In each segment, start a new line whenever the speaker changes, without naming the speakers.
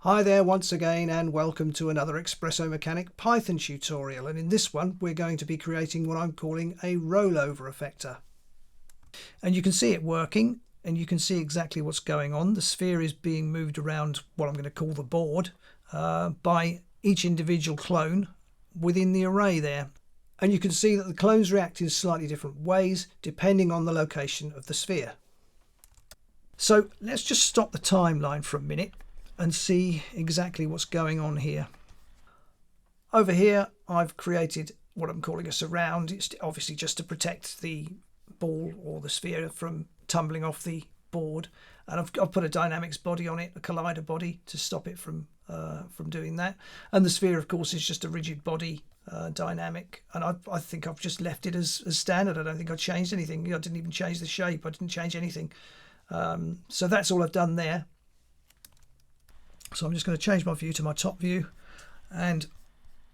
Hi there once again and welcome to another Expresso Mechanic Python tutorial, and in this one we're going to be creating what I'm calling a rollover effector. And you can see it working and you can see exactly what's going on. The sphere is being moved around what I'm going to call the board by each individual clone within the array there. And you can see that the clones react in slightly different ways depending on the location of the sphere. So let's just stop the timeline for a minute and see exactly what's going on here. Over here I've created what I'm calling a surround. It's obviously just to protect the ball or the sphere from tumbling off the board, and I've put a dynamics body on it, a collider body, to stop it from doing that. And the sphere of course is just a rigid body dynamic, and I think I've just left it as standard. I don't think I changed anything. I didn't even change the shape. I didn't change anything. So that's all I've done there. So I'm just going to change my view to my top view and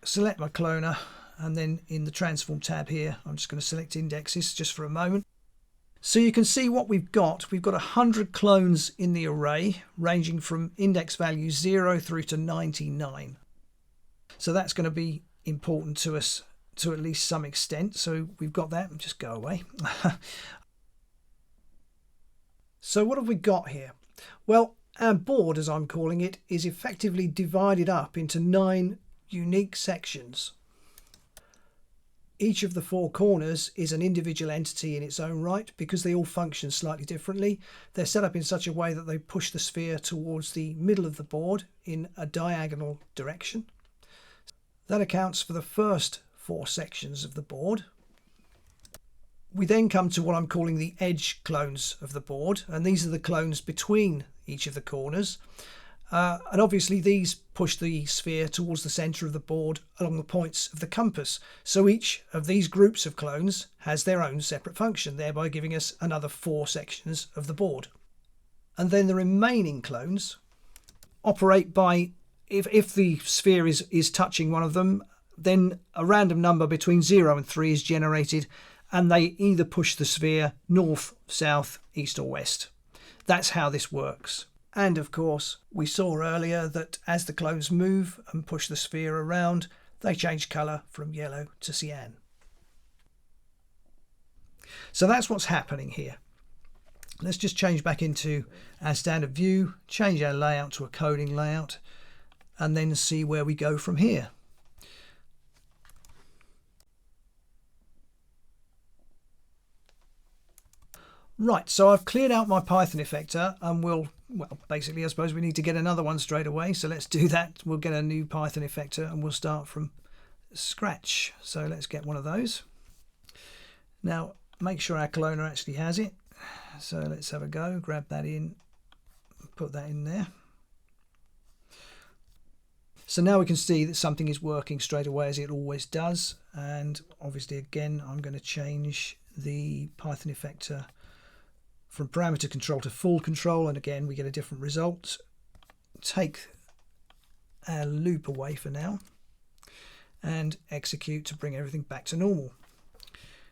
select my cloner, and then in the transform tab here I'm just going to select indexes just for a moment. So you can see what we've got. We've got 100 clones in the array ranging from index value 0 through to 99. So that's going to be important to us to at least some extent. So we've got that. Just go away. So what have we got here? Well, our board, as I'm calling it, is effectively divided up into 9 unique sections. Each of the 4 corners is an individual entity in its own right because they all function slightly differently. They're set up in such a way that they push the sphere towards the middle of the board in a diagonal direction. That accounts for the first 4 sections of the board. We then come to what I'm calling the edge clones of the board, and these are the clones between each of the corners. And obviously these push the sphere towards the centre of the board along the points of the compass. So each of these groups of clones has their own separate function, thereby giving us another 4 sections of the board. And then the remaining clones operate by, if the sphere is touching one of them, then a random number between 0 and 3 is generated, and they either push the sphere north, south, east or west. That's how this works. And of course, we saw earlier that as the clones move and push the sphere around, they change colour from yellow to cyan. So that's what's happening here. Let's just change back into our standard view, change our layout to a coding layout, and then see where we go from here. Right, so I've cleared out my Python Effector, and well, basically I suppose we need to get another one straight away. So let's do that. We'll get a new Python Effector and we'll start from scratch. So let's get one of those. Now make sure our cloner actually has it. So let's have a go, grab that in, put that in there. So now we can see that something is working straight away, as it always does. And obviously again, I'm going to change the Python Effector from parameter control to full control, and again we get a different result. Take our loop away for now and execute to bring everything back to normal.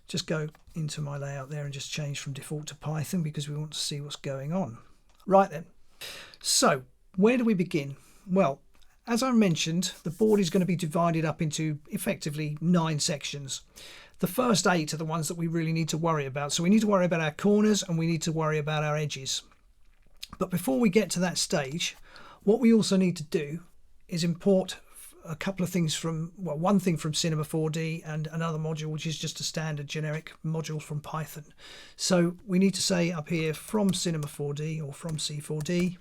Just go into my layout there and just change from default to Python because we want to see what's going on. Right then, so where do we begin? Well, as I mentioned, the board is going to be divided up into effectively 9 sections. The first 8 are the ones that we really need to worry about. So we need to worry about our corners and we need to worry about our edges. But before we get to that stage, what we also need to do is import a couple of things from, well, one thing from Cinema 4D and another module which is just a standard generic module from Python. So we need to say up here from Cinema 4D or from C4D,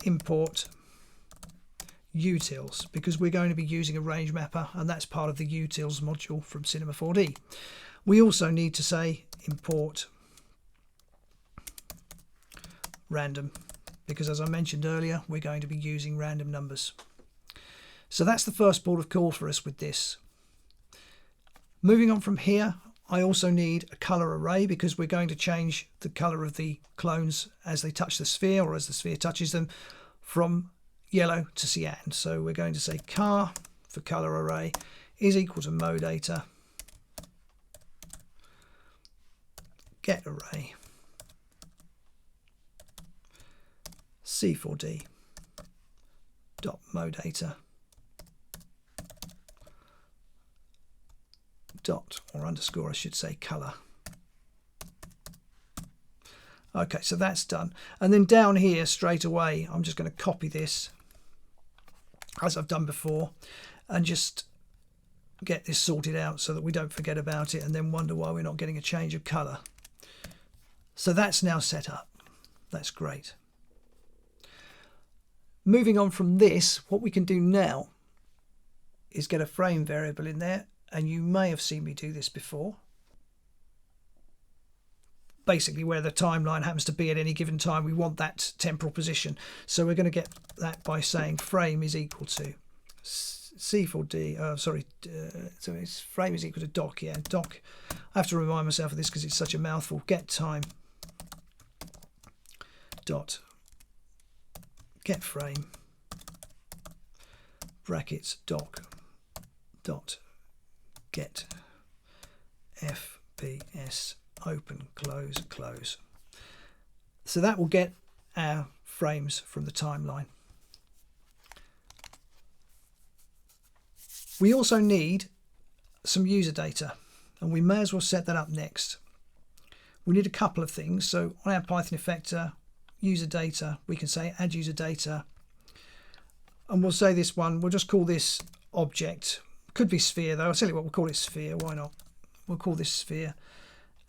import utils, because we're going to be using a range mapper, and that's part of the utils module from Cinema 4D. We also need to say import random, because as I mentioned earlier, we're going to be using random numbers. So that's the first port of call for us with this. Moving on from here, I also need a color array because we're going to change the color of the clones as they touch the sphere, or as the sphere touches them, from yellow to cyan. So we're going to say car for color array is equal to modata get array C4D dot modata dot, or underscore I should say, color. Okay, so that's done. And then down here straight away, I'm just going to copy this as I've done before and just get this sorted out so that we don't forget about it and then wonder why we're not getting a change of color. So that's now set up. That's great. Moving on from this, what we can do now is get a frame variable in there, and you may have seen me do this before. Basically where the timeline happens to be at any given time, we want that temporal position. So we're going to get that by saying frame is equal to C4D, so it's frame is equal to doc, yeah, doc. I have to remind myself of this because it's such a mouthful. Get time dot get frame brackets doc dot get FPS open close close. So that will get our frames from the timeline. We also need some user data, and we may as well set that up next. We need a couple of things. So on our Python Effector, user data, we can say add user data, and we'll say this one, we'll just call this object. Could be sphere though. I'll tell you what, we'll call it sphere. Why not? We'll call this sphere,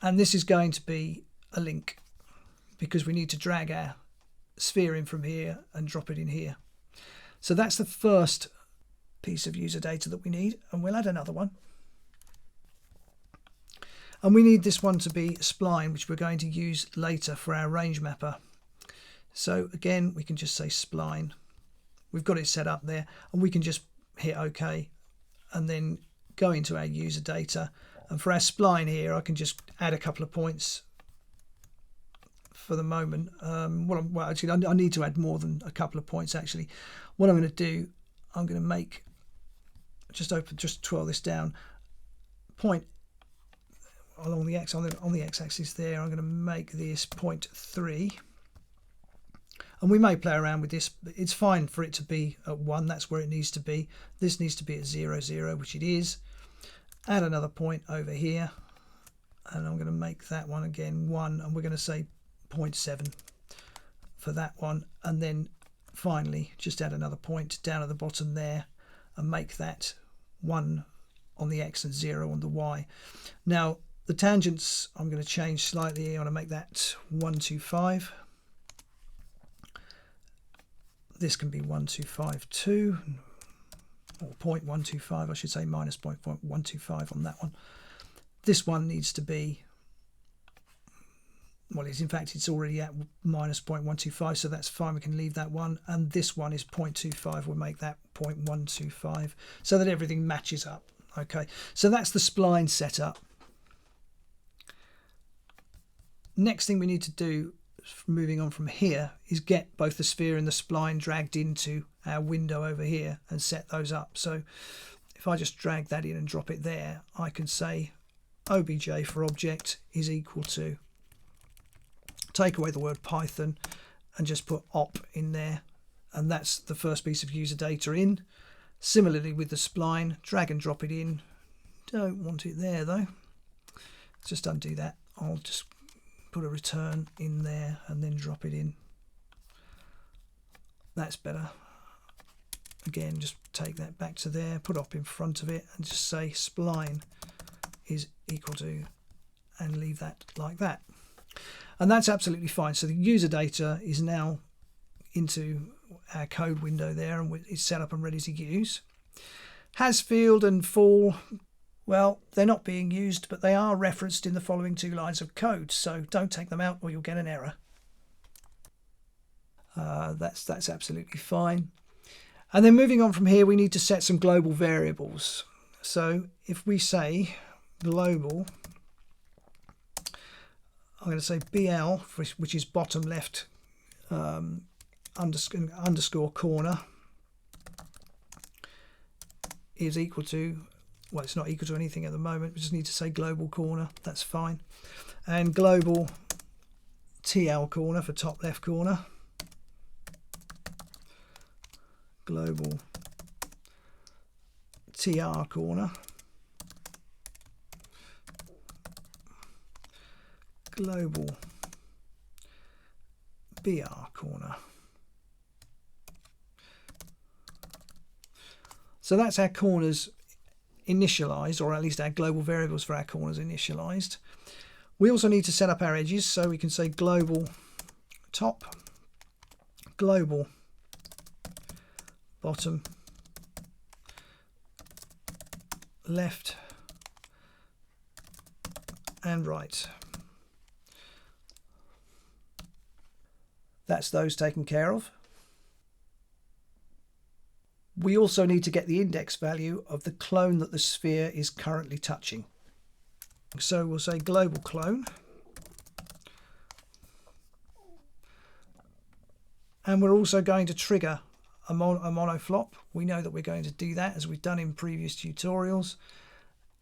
and this is going to be a link because we need to drag our sphere in from here and drop it in here. So that's the first piece of user data that we need, and we'll add another one. And we need this one to be spline, which we're going to use later for our range mapper. So again, we can just say spline. We've got it set up there, and we can just hit OK and then go into our user data. And for our spline here, I can just add a couple of points for the moment. Well, actually, I need to add more than a couple of points, actually. What I'm going to do, I'm going to make, just twirl this down, point along the x, on the x-axis there. I'm going to make this 0.3. And we may play around with this. It's fine for it to be at 1. That's where it needs to be. This needs to be at 0, 0, which it is. Add another point over here. And I'm going to make that one again 1. And we're going to say 0.7 for that one. And then finally, just add another point down at the bottom there and make that 1 on the x and 0 on the y. Now, the tangents I'm going to change slightly. I want to make that 125. This can be 1252, or 0.125, I should say, minus 0.125 on that one. This one needs to be, well, in fact, it's already at minus 0.125, so that's fine. We can leave that one. And this one is 0.25. We'll make that 0.125 so that everything matches up. Okay, so that's the spline setup. Next thing we need to do, moving on from here, is get both the sphere and the spline dragged into our window over here and set those up. So if I just drag that in and drop it there, I can say obj for object is equal to, take away the word Python and just put op in there, and that's the first piece of user data in. Similarly with the spline, drag and drop it in. Don't want it there though. Let's just undo that. I'll just put a return in there and then drop it in. That's better. Again, just take that back to there, put op in front of it and just say spline is equal to, and leave that like that. And that's absolutely fine. So the user data is now into our code window there and it's set up and ready to use. Has field and full, well, they're not being used, but they are referenced in the following 2 lines of code, so don't take them out or you'll get an error. That's absolutely fine. And then moving on from here, we need to set some global variables. So if we say global, I'm going to say BL, which is bottom left underscore corner, is equal to, well, it's not equal to anything at the moment. We just need to say global corner. That's fine. And global TL corner for top left corner. global TR corner, global BR corner. So that's our corners initialized, or at least our global variables for our corners initialized. We also need to set up our edges, so we can say global top, global bottom, left and right. That's those taken care of. We also need to get the index value of the clone that the sphere is currently touching. So we'll say global clone. And we're also going to trigger a monoflop. We know that we're going to do that as we've done in previous tutorials.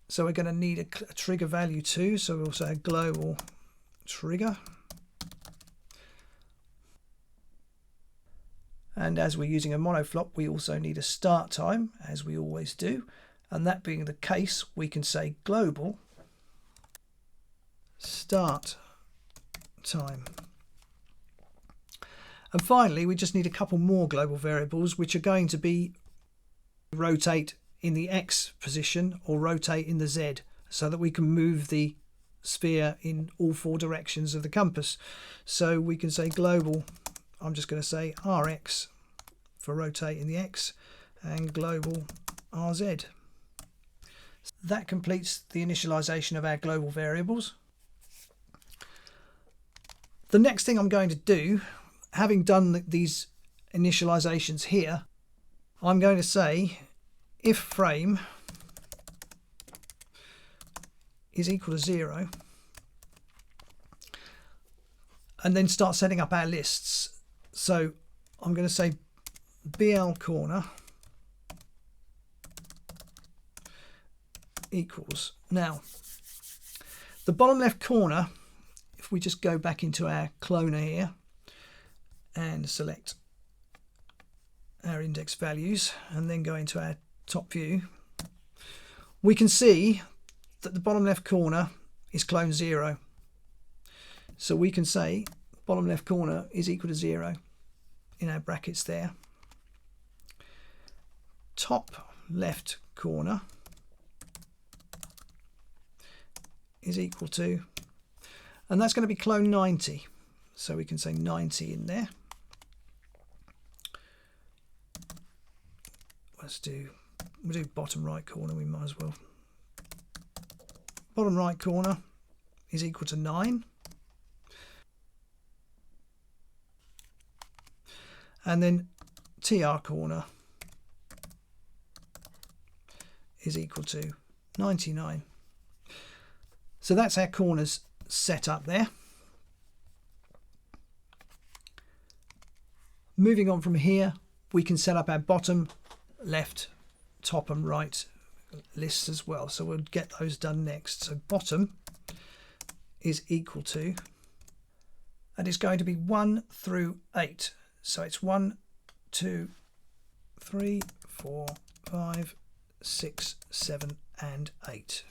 So we're going to need a trigger value too. So we'll say global trigger. And as we're using a monoflop, we also need a start time, as we always do. And that being the case, we can say global start time. And finally, we just need a couple more global variables, which are going to be rotate in the X position or rotate in the Z, so that we can move the sphere in all four directions of the compass. So we can say global, I'm just going to say RX for rotate in the X, and global RZ. That completes the initialization of our global variables. The next thing I'm going to do, having done these initializations here, I'm going to say if frame is equal to 0, and then start setting up our lists. So I'm going to say BL corner equals. Now, the bottom left corner, if we just go back into our cloner here and select our index values and then go into our top view, we can see that the bottom left corner is clone 0. So we can say bottom left corner is equal to 0 in our brackets there. Top left corner is equal to, and that's going to be clone 90. So we can say 90 in there. We'll do bottom right corner, we might as well. Bottom right corner is equal to 9. And then TR corner is equal to 99. So that's our corners set up there. Moving on from here, we can set up our bottom, left, top and right lists as well. So we'll get those done next. So bottom is equal to, and it's going to be 1 through 8. So it's 1, 2, 3, 4, 5, 6, 7 and 8.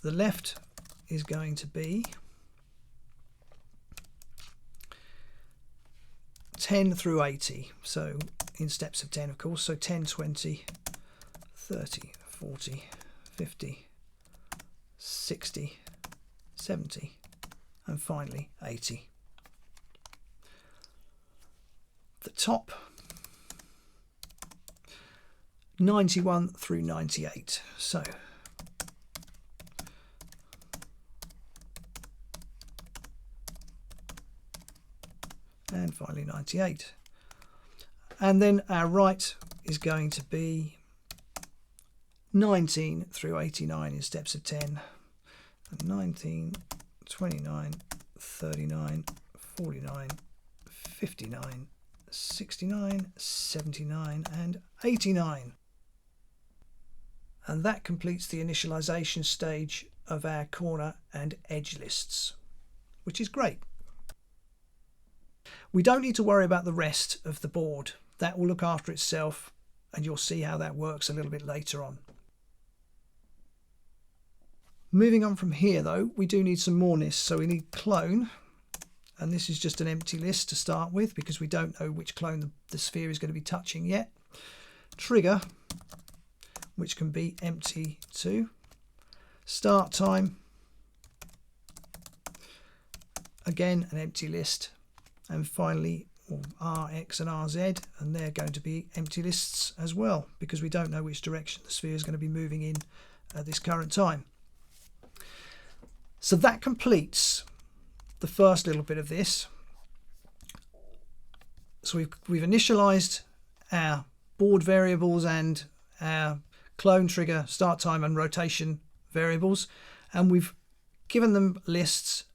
The left is going to be 10 through 80, so in steps of 10 of course, so 10, 20, 30, 40, 50, 60, 70 and finally 80. The top 91 through 98, so and finally 98. And then our right is going to be 19 through 89 in steps of 10. And 19, 29, 39, 49, 59, 69, 79 and 89. And that completes the initialization stage of our corner and edge lists, which is great. We don't need to worry about the rest of the board. That will look after itself, and you'll see how that works a little bit later on. Moving on from here though, we do need some more lists. So we need clone, and this is just an empty list to start with because we don't know which clone the sphere is going to be touching yet. Trigger, which can be empty too. Start time, again an empty list. And finally Rx and RZ, and they're going to be empty lists as well because we don't know which direction the sphere is going to be moving in at this current time. So that completes the first little bit of this. So we've initialized our board variables and our clone, trigger, start time and rotation variables, and we've given them lists,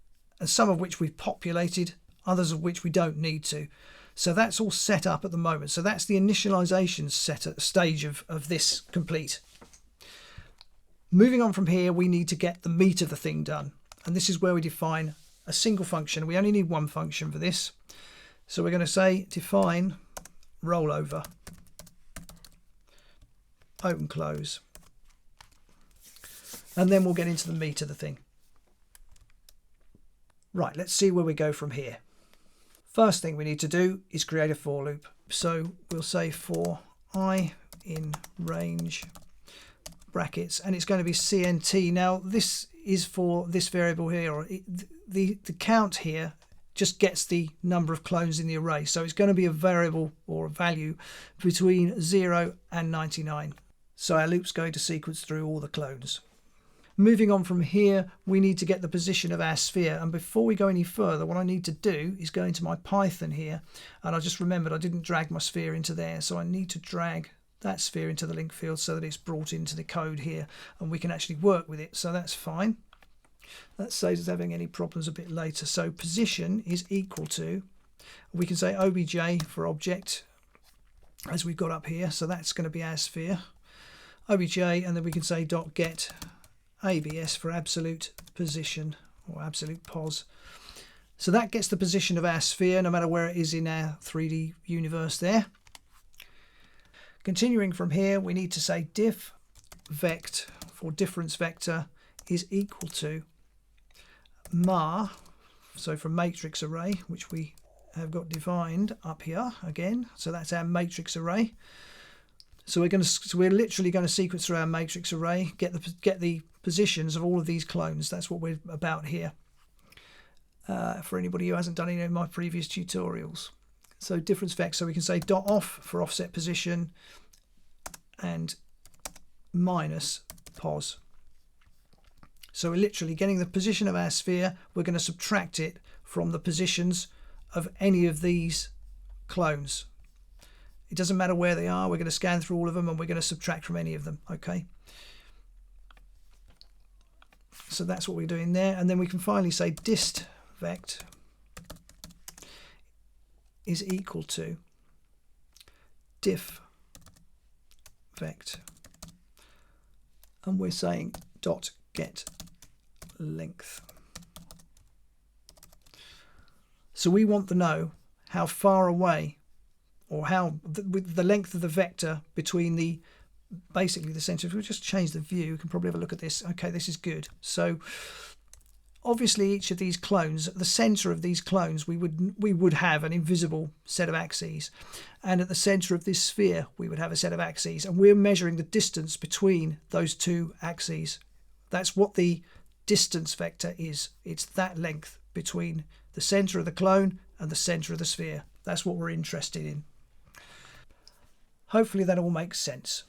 and some of which we've populated, others of which we don't need to. So that's all set up at the moment. So that's the initialization stage of this complete. Moving on from here, we need to get the meat of the thing done. And this is where we define a single function. We only need one function for this. So we're going to say define rollover, open, close. And then we'll get into the meat of the thing. Right, let's see where we go from here. First thing we need to do is create a for loop. So we'll say for I in range brackets, and it's going to be CNT. Now this is for this variable here, or the count here just gets the number of clones in the array. So it's going to be a variable or a value between 0 and 99. So our loop's going to sequence through all the clones. Moving on from here, we need to get the position of our sphere. And before we go any further, what I need to do is go into my Python here. And I just remembered I didn't drag my sphere into there. So I need to drag that sphere into the link field so that it's brought into the code here and we can actually work with it. So that's fine. That saves us having any problems a bit later. So position is equal to, we can say obj for object as we've got up here. So that's going to be our sphere. Obj, and then we can say dot get abs for absolute position or absolute pos. So that gets the position of our sphere no matter where it is in our 3D universe there. Continuing from here, we need to say diff vect for difference vector is equal to mar, so from matrix array, which we have got defined up here again. So that's our matrix array. So we're literally going to sequence through our matrix array, get the positions of all of these clones. That's what we're about here. For anybody who hasn't done any of my previous tutorials. So difference vector, so we can say dot off for offset position and minus pos. So we're literally getting the position of our sphere. We're going to subtract it from the positions of any of these clones. It doesn't matter where they are. We're going to scan through all of them and we're going to subtract from any of them. Okay. So that's what we're doing there. And then we can finally say dist vect is equal to diff vect, and we're saying dot get length. So we want to know how far away, or how the length of the vector between the basically the center. If we just change the view, we can probably have a look at this. Okay, this is good. So obviously each of these clones, at the center of these clones, we would have an invisible set of axes, and at the center of this sphere we would have a set of axes, and we're measuring the distance between those two axes. That's what the distance vector is. It's that length between the center of the clone and the center of the sphere. That's what we're interested in. Hopefully that all makes sense.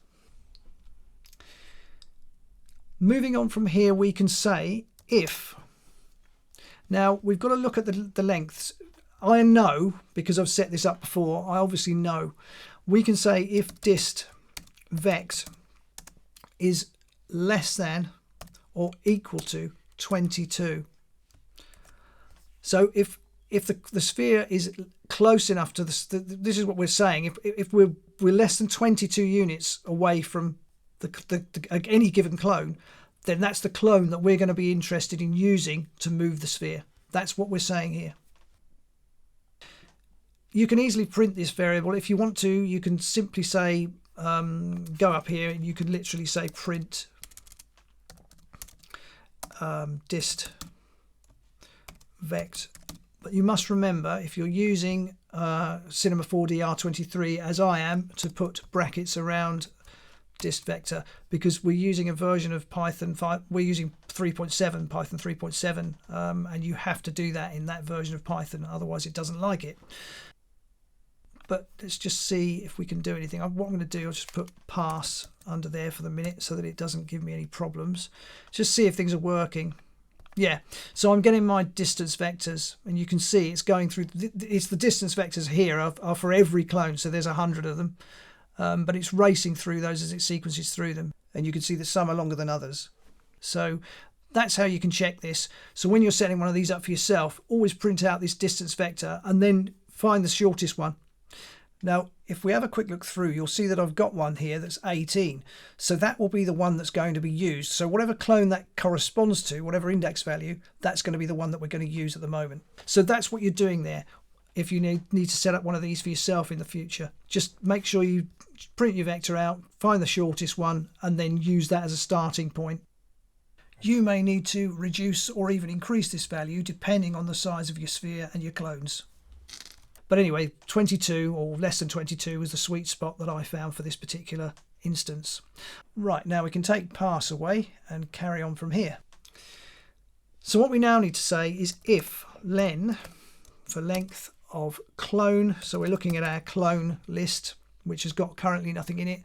Moving on from here, we can say if. Now we've got to look at the lengths. I know, because I've set this up before, I obviously know. We can say if dist vect is less than or equal to 22. So if the sphere is close enough to this is what we're saying. If we're less than 22 units away from any given clone, then that's the clone that we're going to be interested in using to move the sphere. That's what we're saying here. You can easily print this variable. If you want to, you can simply say, go up here and you can literally say print dist vect. But you must remember, if you're using Cinema 4D R23 as I am, to put brackets around dist vector, because we're using a version of Python 5, we're using 3.7, Python 3.7, and you have to do that in that version of Python, otherwise it doesn't like it. But let's just see if we can do anything. What I'm going to do, I'll just put pass under there for the minute so that it doesn't give me any problems. Just see if things are working. Yeah, so I'm getting my distance vectors, and you can see it's going through. It's the distance vectors here are for every clone, so there's 100 of them, but it's racing through those as it sequences through them, and you can see that some are longer than others. So that's how you can check this. So when you're setting one of these up for yourself, always print out this distance vector and then find the shortest one. Now, if we have a quick look through, you'll see that I've got one here that's 18. So that will be the one that's going to be used. So whatever clone that corresponds to, whatever index value, that's going to be the one that we're going to use at the moment. So that's what you're doing there. If you need to set up one of these for yourself in the future, just make sure you print your vector out, find the shortest one, and then use that as a starting point. You may need to reduce or even increase this value depending on the size of your sphere and your clones. But anyway, 22 or less than 22 was the sweet spot that I found for this particular instance. Right, now we can take pass away and carry on from here. So what we now need to say is if len for length of clone, so we're looking at our clone list, which has got currently nothing in it.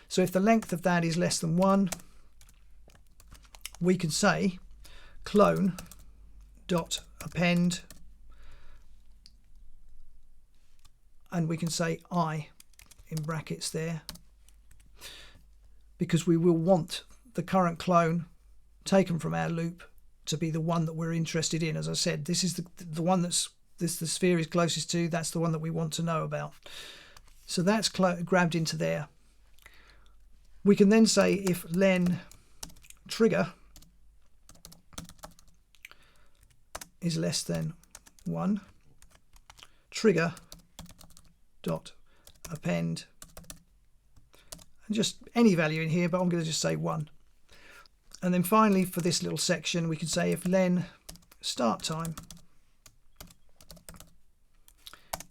So if the length of that is less than 1, we can say clone dot append, and we can say I in brackets there, because we will want the current clone taken from our loop to be the one that we're interested in. As I said, this is the one that's the sphere is closest to. That's the one that we want to know about. So that's grabbed into there. We can then say if len trigger is less than 1, trigger dot append, and just any value in here, but I'm going to just say 1. And then finally for this little section we can say if len start time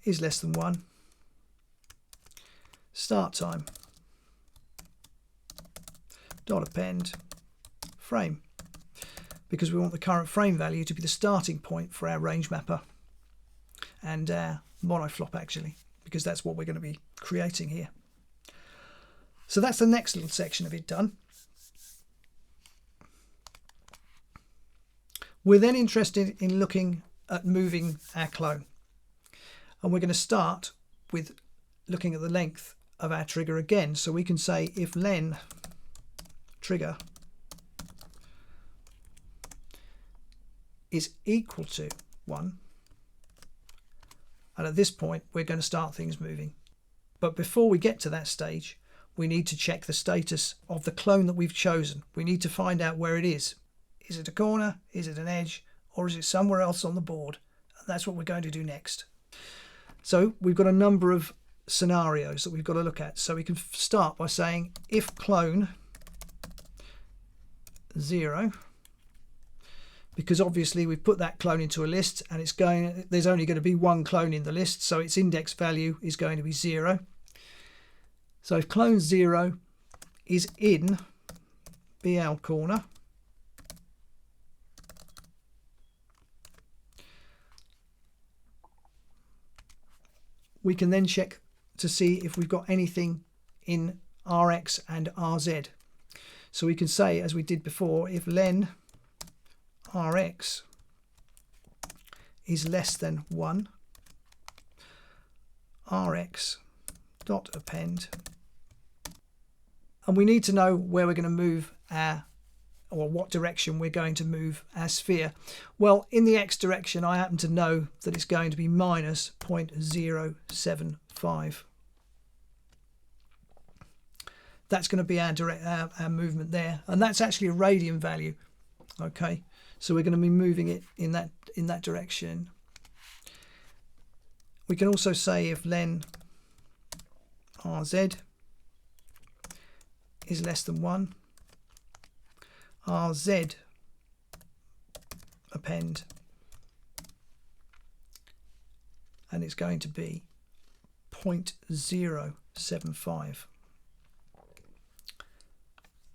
is less than 1, start time dot append frame, because we want the current frame value to be the starting point for our range mapper and our monoflop, actually, because that's what we're going to be creating here. So that's the next little section of it done. We're then interested in looking at moving our clone, and we're going to start with looking at the length of our trigger again. So we can say if len trigger is equal to 1, and at this point we're going to start things moving. But before we get to that stage, we need to check the status of the clone that we've chosen. We need to find out where it is. Is it a corner, is it an edge, or is it somewhere else on the board? And that's what we're going to do next. So we've got a number of scenarios that we've got to look at. So we can start by saying if clone 0, because obviously we've put that clone into a list and there's only going to be one clone in the list, so its index value is going to be 0. So if clone 0 is in BL corner, we can then check to see if we've got anything in RX and RZ. So we can say, as we did before, if len RX is less than 1, RX dot append, and we need to know where we're going to move or what direction we're going to move our sphere. Well, in the X direction, I happen to know that it's going to be minus 0.075. That's going to be our movement there, and that's actually a radian value. Okay, so we're going to be moving it in that direction. We can also say if len rz is less than 1, rz append, and it's going to be 0.075.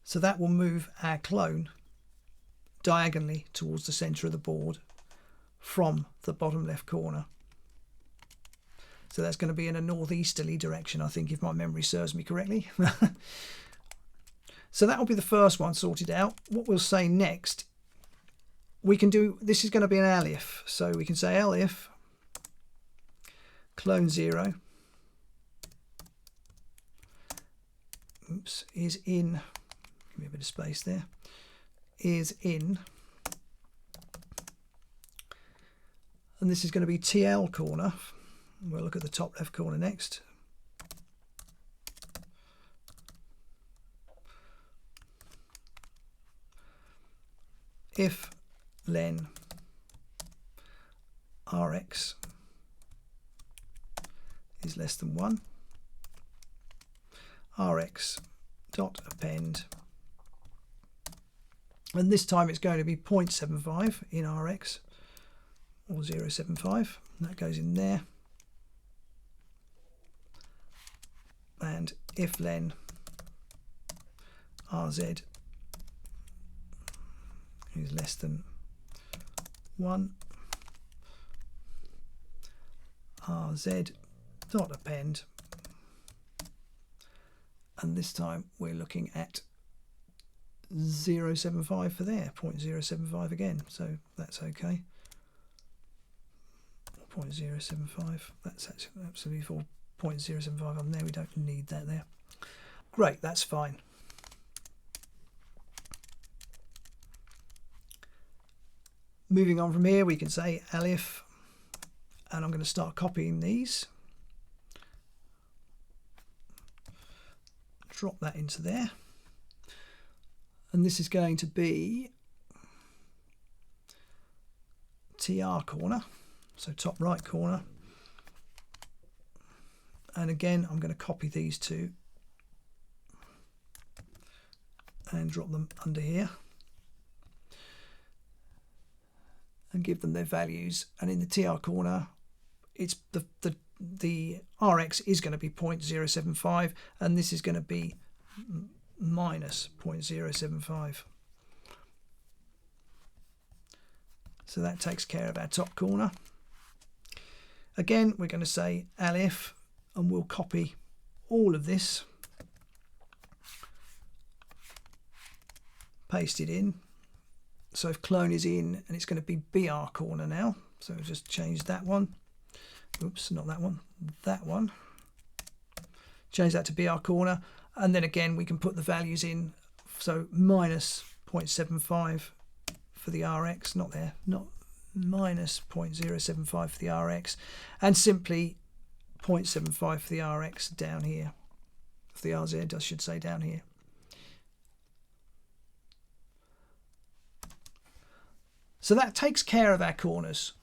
So that will move our clone diagonally towards the center of the board from the bottom left corner. So that's going to be in a northeasterly direction, I think, if my memory serves me correctly. So that will be the first one sorted out. What we'll say next, we can do, this is going to be an elif. So we can say elif clone 0 is in, give me a bit of space there, is in, and this is going to be TL corner. We'll look at the top left corner next. If len rx is less than 1, rx dot append, and this time it's going to be 0.75 in rx, or 0.75, that goes in there. And if len rz is less than 1, rz dot append, and this time we're looking at 0.75 for there, 0.075 again, so that's okay. 0.075, that's actually absolutely for 0.075 on there, we don't need that there. Great, that's fine. Moving on from here, we can say elif, and I'm going to start copying these. Drop that into there. And this is going to be TR corner, so top right corner. And again, I'm going to copy these two and drop them under here and give them their values. And in the TR corner, it's the RX is going to be 0.075, and this is going to be minus 0.075. So that takes care of our top corner. Again, we're going to say elif, and we'll copy all of this, paste it in. So if clone is in, and it's going to be BR corner now, so we'll just change that one. Oops, not that one, that one. Change that to BR corner, and then again we can put the values in. So minus 0.75 for the RX, not there, not minus 0.075 for the RX, and simply 0.75 for the RX down here, for the RZ I should say down here. So that takes care of our corners.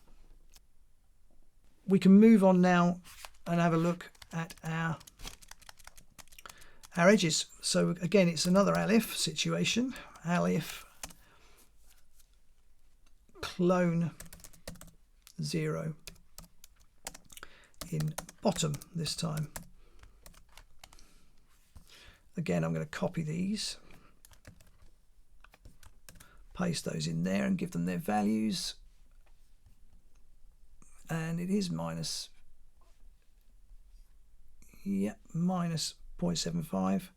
We can move on now and have a look at our edges. So again, it's another elif situation. Elif clone 0 in bottom this time. Again, I'm going to copy these, paste those in there and give them their values. And it is minus, minus 0.75,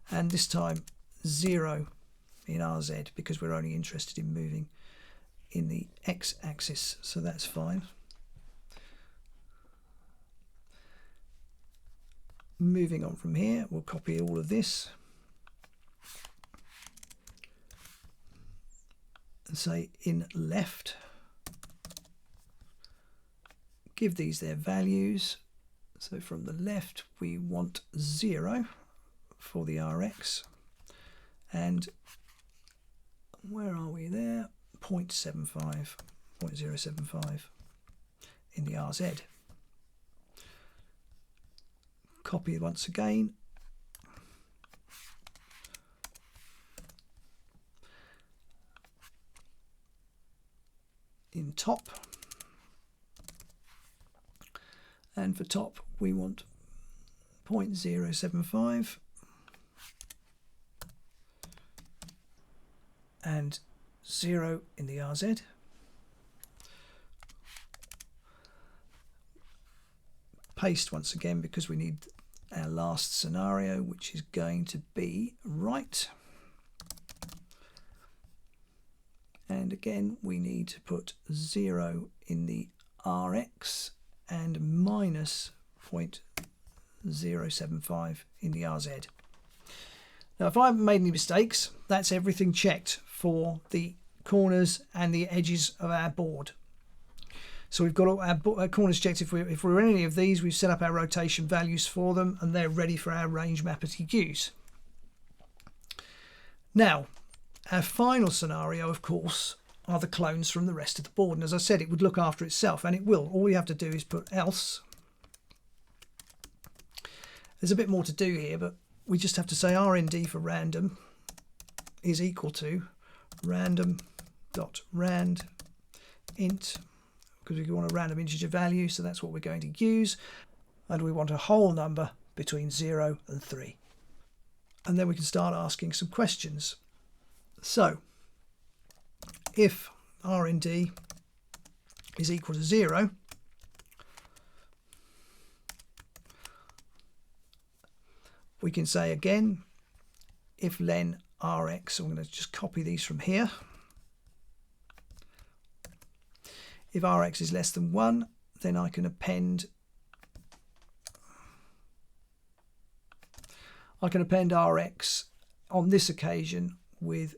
and this time 0 in RZ, because we're only interested in moving in the x-axis, so that's fine. Moving on from here, we'll copy all of this and say in left, give these their values. So from the left we want 0 for the RX, and where are we there? 0.75, 0.075 in the RZ. copy it once again. In top. And for top, we want 0.075 and 0 in the RZ. Paste once again because we need our last scenario, which is going to be right. And again, we need to put 0 in the RX and minus 0.075 in the RZ. Now, if I haven't made any mistakes, that's everything checked for the corners and the edges of our board. So we've got all our corners checked. If we're in any of these, we've set up our rotation values for them, and they're ready for our range mapper to use. Now, our final scenario, of course, are the clones from the rest of the board. And as I said, it would look after itself, and it will. All we have to do is put else. There's a bit more to do here, but we just have to say rnd for random is equal to random.rand int, because we want a random integer value, so that's what we're going to use. And we want a whole number between 0 and 3. And then we can start asking some questions. So, if rnd is equal to 0, we can say again, if len rx, so I'm going to just copy these from here. If rx is less than 1, then I can append rx on this occasion with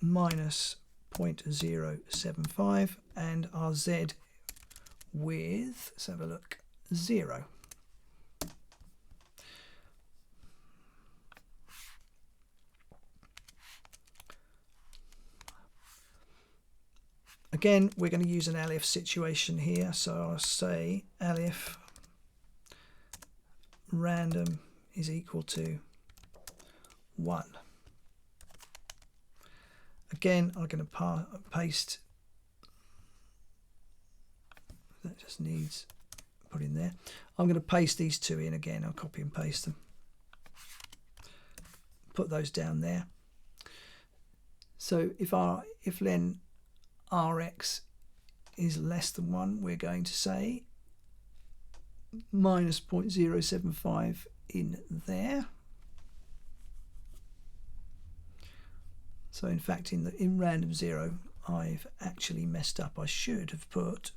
minus 0.075 and rz with, let's have a look, 0. Again, we're going to use an elif situation here, so I'll say elif random is equal to 1. Again, I'm going to paste, that just needs put in there. I'm going to paste these two in again. I'll copy and paste them. Put those down there. So if len rx is less than 1, we're going to say minus 0.075 in there. So in fact, in random 0, I've actually messed up. I should have put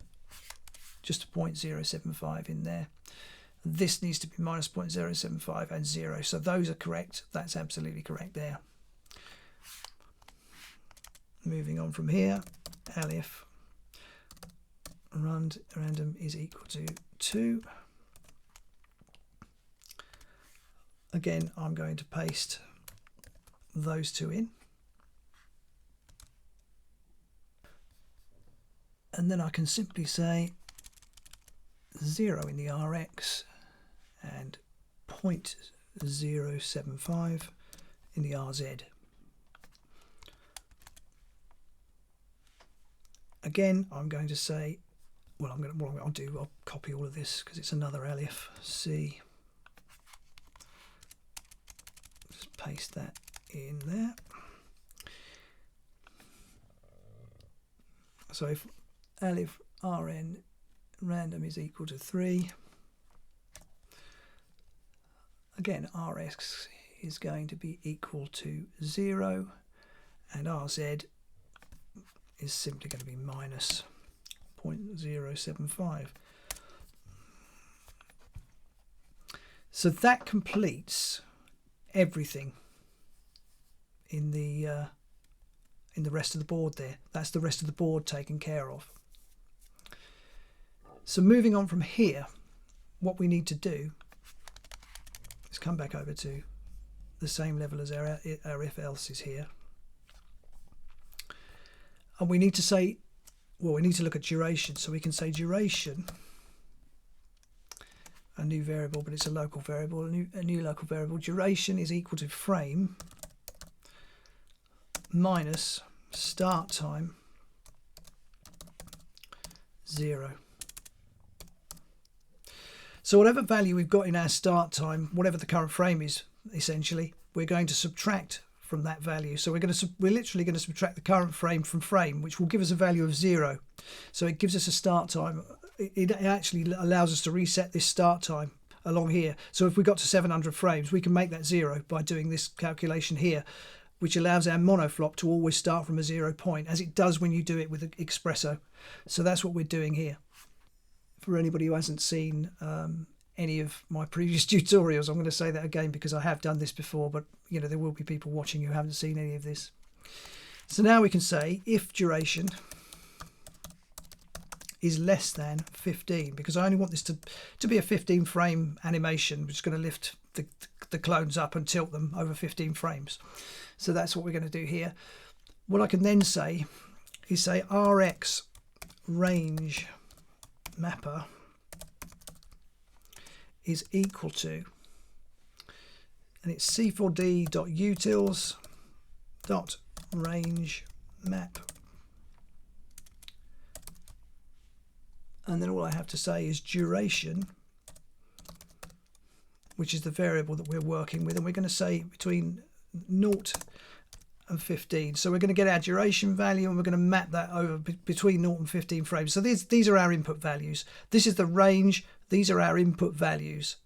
just a 0.075 in there. This needs to be minus 0.075 and 0. So those are correct. That's absolutely correct there. Moving on from here, elif random is equal to 2. Again, I'm going to paste those two in. And then I can simply say 0 in the RX and 0.075 in the RZ. Again, I'm going to say, well, what I'll do, I'll copy all of this because it's another elif C. Just paste that in there. So if elif rn random is equal to 3, again rx is going to be equal to 0 and rz is simply going to be minus 0.075. So that completes everything in the rest of the board there. That's the rest of the board taken care of. So moving on from here, what we need to do is come back over to the same level as our if else is here. And we need to say, well, we need to look at duration. So we can say duration a new variable, but it's a local variable, a new local variable. Duration is equal to frame minus start time 0. So whatever value we've got in our start time, whatever the current frame is, essentially, we're going to subtract from that value. So we're literally going to subtract the current frame from frame, which will give us a value of 0. So it gives us a start time. It actually allows us to reset this start time along here. So if we got to 700 frames, we can make that 0 by doing this calculation here, which allows our monoflop to always start from a 0 point, as it does when you do it with Expresso. So that's what we're doing here. For anybody who hasn't seen any of my previous tutorials, I'm going to say that again because I have done this before, but you know, there will be people watching who haven't seen any of this. So now we can say if duration is less than 15, because I only want this to be a 15 frame animation, which is going to lift the clones up and tilt them over 15 frames. So that's what we're going to do here. What I can then say is say Rx range mapper is equal to, and it's c4d.utils.range map, and then all I have to say is duration, which is the variable that we're working with, and we're going to say between 0 and 15. So we're going to get our duration value and we're going to map that over between 0 and 15 frames. So these are our input values. This is the range. These are our input values.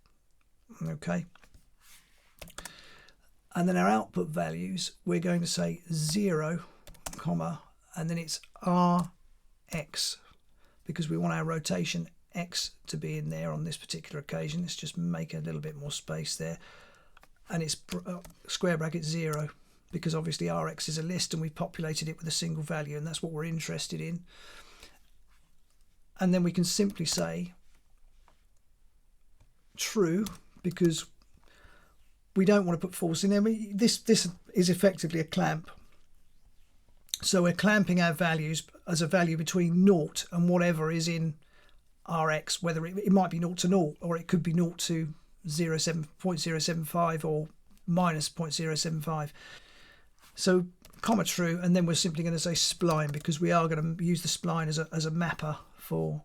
Okay. And then our output values, we're going to say 0, comma, and then it's Rx, because we want our rotation X to be in there on this particular occasion. Let's just make a little bit more space there. And it's square bracket 0. Because obviously Rx is a list and we've populated it with a single value, and that's what we're interested in. And then we can simply say true, because we don't want to put false in there. This is effectively a clamp. So we're clamping our values as a value between 0 and whatever is in Rx, whether it might be 0 to 0, or it could be 0 to 0.075 or minus 0.075. So comma true, and then we're simply going to say spline, because we are going to use the spline as a mapper for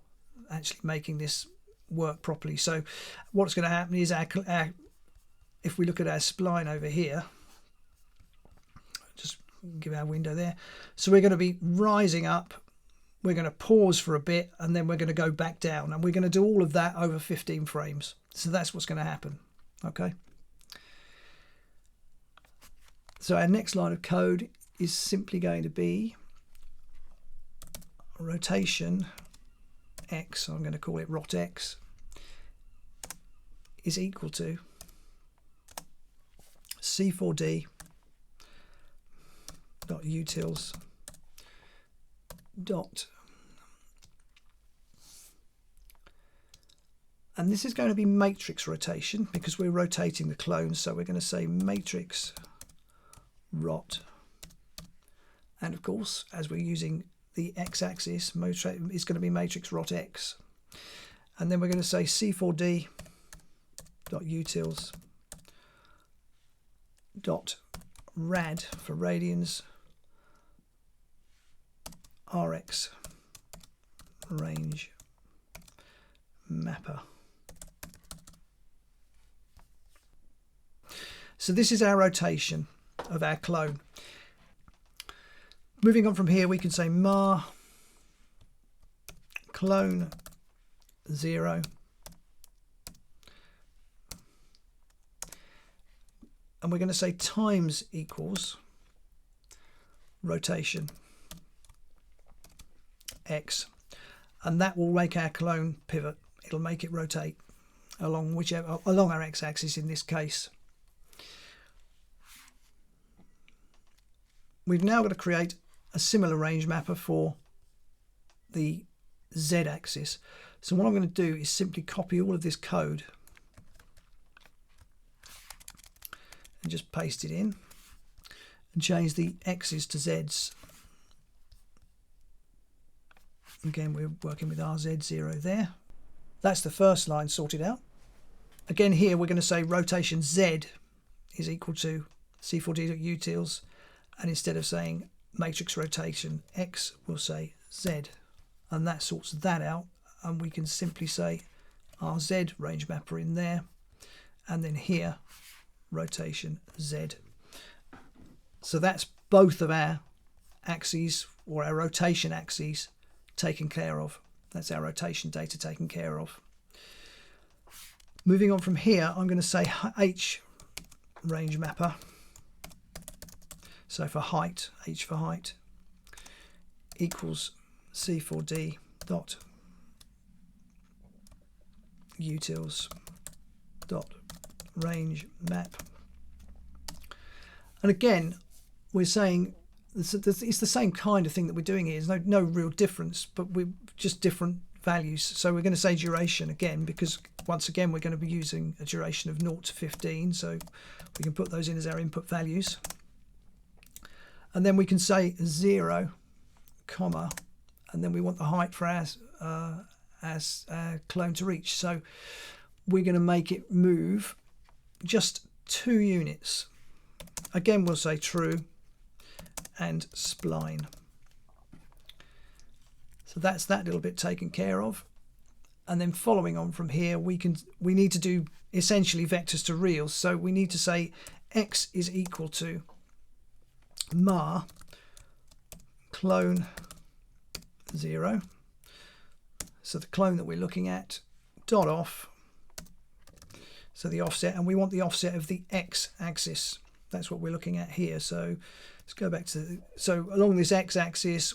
actually making this work properly. So what's going to happen is if we look at our spline over here, just give our window there. So we're going to be rising up, we're going to pause for a bit, and then we're going to go back down, and we're going to do all of that over 15 frames. So that's what's going to happen. Okay. So our next line of code is simply going to be rotation X, I'm going to call it rot X, is equal to c4d dot utils dot, and this is going to be matrix rotation because we're rotating the clones, so we're going to say matrix rot, and of course as we're using the x-axis, it's going to be matrix rot X, and then we're going to say c4d dot utils dot rad for radians Rx range mapper. So this is our rotation of our clone. Moving on from here, we can say mar clone 0 and we're going to say times equals rotation X, and that will make our clone pivot. It'll make it rotate along our x-axis in this case. We've now got to create a similar range mapper for the z-axis. So what I'm going to do is simply copy all of this code and just paste it in and change the x's to z's. Again, we're working with RZ0 there. That's the first line sorted out. Again, here we're going to say rotation Z is equal to c4d.utils, and instead of saying matrix rotation X, we'll say Z, and that sorts that out, and we can simply say RZ range mapper in there, and then here rotation Z. So that's both of our axes, or our rotation axes, taken care of. That's our rotation data taken care of. Moving on from here, I'm going to say H range mapper. So for height, H for height, equals C4D dot utils dot range map. And again, we're saying it's the same kind of thing that we're doing here. There's no real difference, but we're just different values. So we're going to say duration again, because once again we're going to be using a duration of 0 to 15, so we can put those in as our input values. And then we can say 0, comma, and then we want the height for our clone to reach. So we're going to make it move just 2 units. Again, we'll say true and spline. So that's that little bit taken care of. And then following on from here, we need to do essentially vectors to reals. So we need to say X is equal to mar clone 0. So the clone that we're looking at, dot off. So the offset, and we want the offset of the X axis. That's what we're looking at here. So let's go back to, so along this X axis,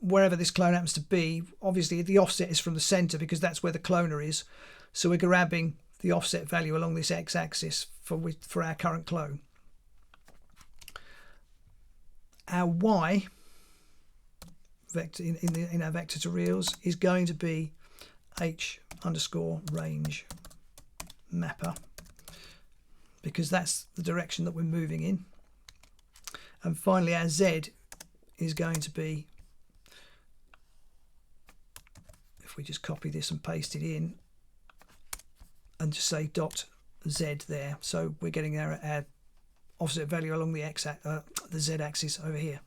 wherever this clone happens to be, obviously the offset is from the center because that's where the cloner is. So we're grabbing the offset value along this X axis for our current clone. Our Y vector in our vector to reals is going to be H underscore range mapper, because that's the direction that we're moving in. And finally our Z is going to be, if we just copy this and paste it in and just say dot Z there, so we're getting our offset value along the the Z axis over here.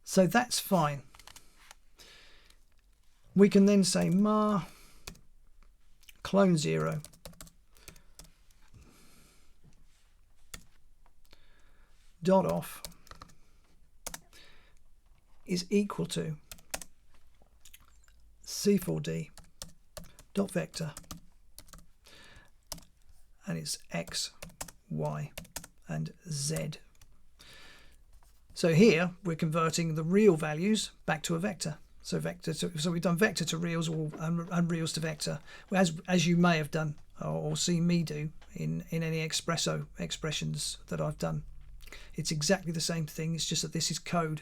So that's fine. We can then say mar clone 0 dot off is equal to C4D dot vector, and it's X, Y and Z. So here we're converting the real values back to a vector. So we've done vector to reals and reals to vector, as you may have done or seen me do in any Expresso expressions that I've done. It's exactly the same thing, it's just that this is code.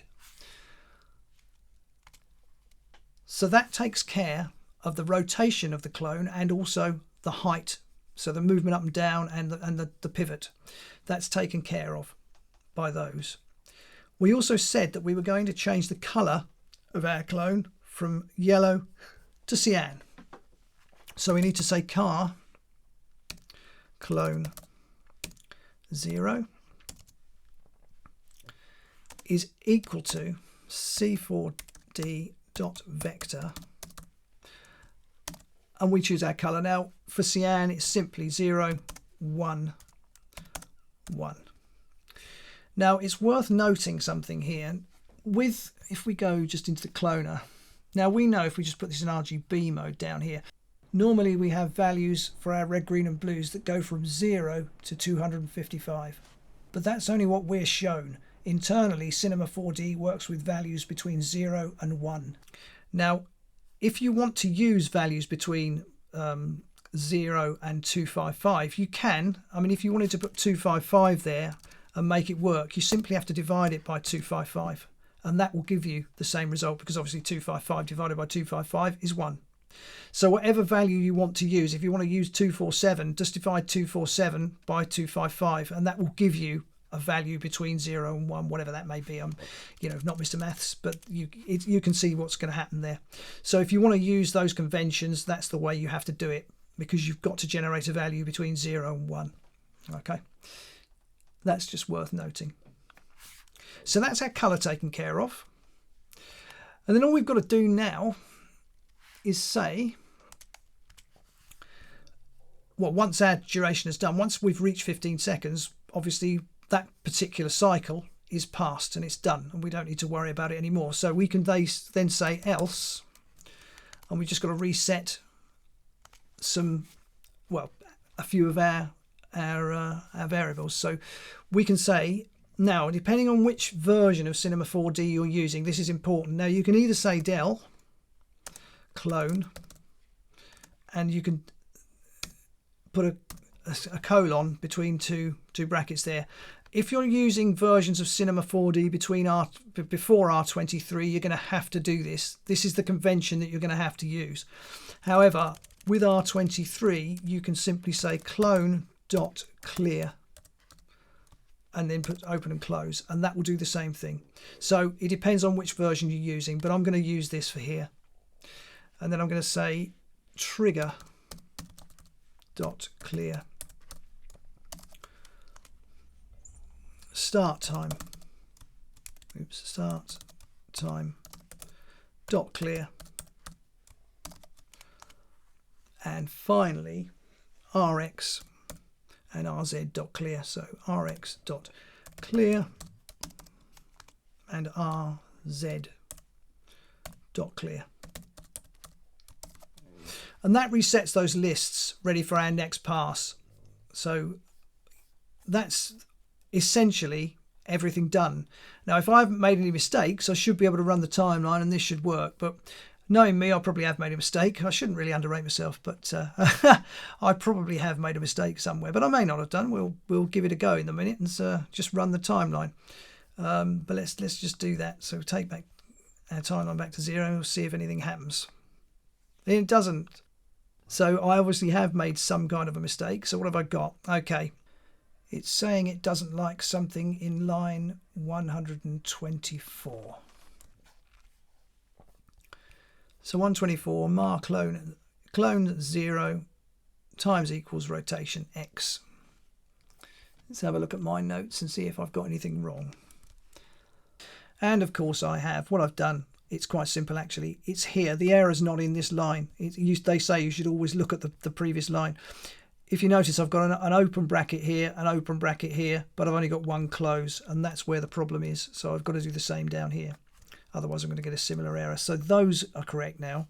So that takes care of the rotation of the clone and also the height, so the movement up and down and the pivot. That's taken care of by those. We also said that we were going to change the colour of our clone from yellow to cyan. So we need to say car clone 0 is equal to C4D dot vector, and we choose our color. Now for cyan it's simply 0 1 1. Now it's worth noting something here if we go just into the cloner. Now we know if we just put this in RGB mode down here, normally we have values for our red, green and blues that go from 0 to 255, but that's only what we're shown. Internally, Cinema 4D works with values between 0 and 1. Now, if you want to use values between 0 and 255, you can. I mean, if you wanted to put 255 there and make it work, you simply have to divide it by 255, and that will give you the same result, because obviously 255 divided by 255 is 1. So whatever value you want to use, if you want to use 247, just divide 247 by 255, and that will give you a value between 0 and 1, whatever that may be. I'm not Mr. Maths, but you can see what's going to happen there. So if you want to use those conventions, that's the way you have to do it. because you've got to generate a value between 0 and 1. Okay, that's just worth noting. So that's our colour taken care of. And then all we've got to do now is say, well, once our duration is done, once we've reached 15 seconds, obviously that particular cycle is passed and it's done, and we don't need to worry about it anymore. So we can then say else, and we just got to reset some, well, a few of our variables. So we can say, now, depending on which version of Cinema 4D you're using, this is important. Now, you can either say del clone, and you can put a colon between two brackets there. If you're using versions of Cinema 4D before R23, you're going to have to do this. This is the convention that you're going to have to use. However, with R23, you can simply say clone.clear and then put open and close, and that will do the same thing. So it depends on which version you're using, but I'm going to use this for here. And then I'm going to say trigger.clear. Start time. Oops, start time dot clear. And finally, rx and rz.clear. So rx.clear and rz.clear. And that resets those lists ready for our next pass. So that's essentially everything done. Now, if I haven't made any mistakes, I should be able to run the timeline and this should work. But knowing me, I probably have made a mistake. I shouldn't really underrate myself, but I probably have made a mistake somewhere. But I may not have done. We'll give it a go in a minute and just run the timeline. But let's just do that. So take back our timeline back to 0 and we'll see if anything happens. It doesn't. So I obviously have made some kind of a mistake. So what have I got? Okay. It's saying it doesn't like something in line 124. So 124, mar clone 0 times equals rotation x. Let's have a look at my notes and see if I've got anything wrong. And of course I have. What I've done, it's quite simple actually. It's here. The error's not in this line. They say you should always look at the previous line. If you notice, I've got an open bracket here, an open bracket here, but I've only got one close, and that's where the problem is. So I've got to do the same down here. Otherwise, I'm going to get a similar error. So those are correct now.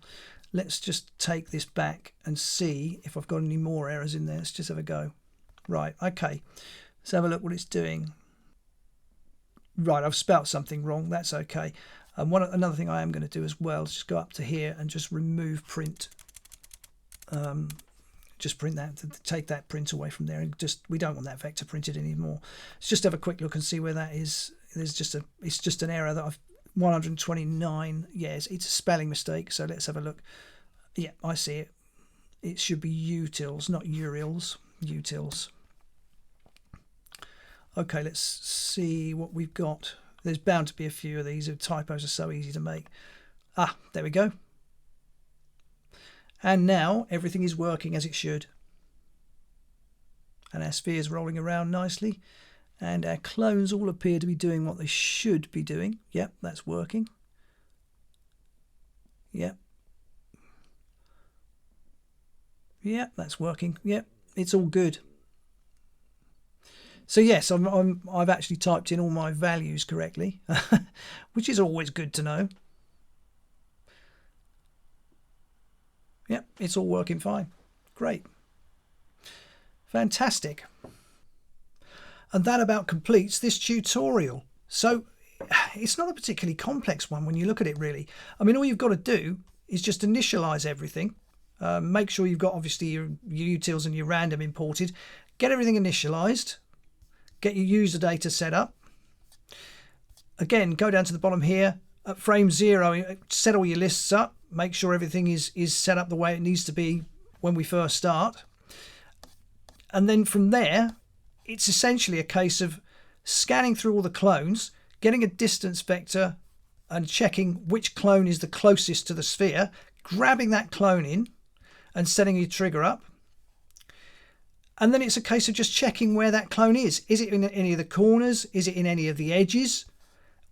Let's just take this back and see if I've got any more errors in there. Let's just have a go. Right, okay. Let's have a look what it's doing. Right, I've spelt something wrong. That's okay. And another thing I am going to do as well is just go up to here and just remove print. Just print that, to take that print away from there, and we don't want that vector printed anymore. Let's just have a quick look and see where that is. It's just an error that I've 129. Yes, it's a spelling mistake. So let's have a look. Yeah, I see it. It should be utils, not urils. Utils. Okay, let's see what we've got. There's bound to be a few of these. Typos are so easy to make. Ah, there we go. And now everything is working as it should. And our sphere is rolling around nicely. And our clones all appear to be doing what they should be doing. Yep, that's working. Yep. Yep, that's working. Yep, it's all good. So yes, I've actually typed in all my values correctly, which is always good to know. Yep, it's all working fine. Great. Fantastic. And that about completes this tutorial. So it's not a particularly complex one when you look at it, really. I mean, all you've got to do is just initialize everything. Make sure you've got obviously your utils and your random imported. Get everything initialized. Get your user data set up. Again, go down to the bottom here. At frame 0, set all your lists up. Make sure everything is set up the way it needs to be when we first start. And then from there, it's essentially a case of scanning through all the clones, getting a distance vector and checking which clone is the closest to the sphere, grabbing that clone in and setting your trigger up. And then it's a case of just checking where that clone is. Is it in any of the corners? Is it in any of the edges?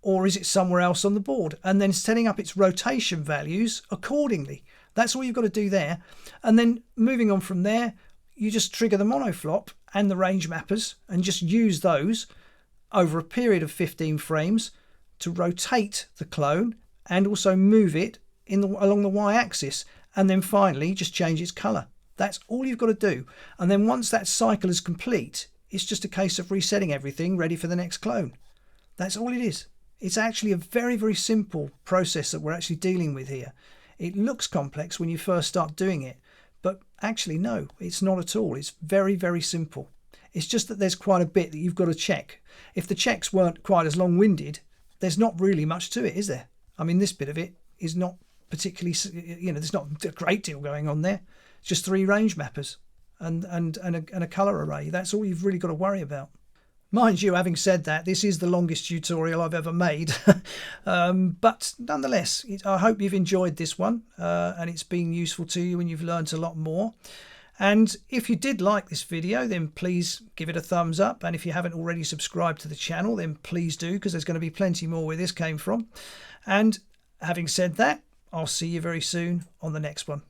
Or is it somewhere else on the board? And then setting up its rotation values accordingly. That's all you've got to do there. And then moving on from there, you just trigger the monoflop and the range mappers and just use those over a period of 15 frames to rotate the clone and also move it along the y-axis. And then finally, just change its color. That's all you've got to do. And then once that cycle is complete, it's just a case of resetting everything ready for the next clone. That's all it is. It's actually a very, very simple process that we're actually dealing with here. It looks complex when you first start doing it, but actually no, it's not at all. It's very, very simple. It's just that there's quite a bit that you've got to check. If the checks weren't quite as long-winded, there's not really much to it, is there? I mean, this bit of it is not particularly, there's not a great deal going on there. It's just 3 range mappers and a color array. That's all you've really got to worry about. Mind you, having said that, this is the longest tutorial I've ever made. But nonetheless, I hope you've enjoyed this one and it's been useful to you and you've learned a lot more. And if you did like this video, then please give it a thumbs up. And if you haven't already subscribed to the channel, then please do, because there's going to be plenty more where this came from. And having said that, I'll see you very soon on the next one.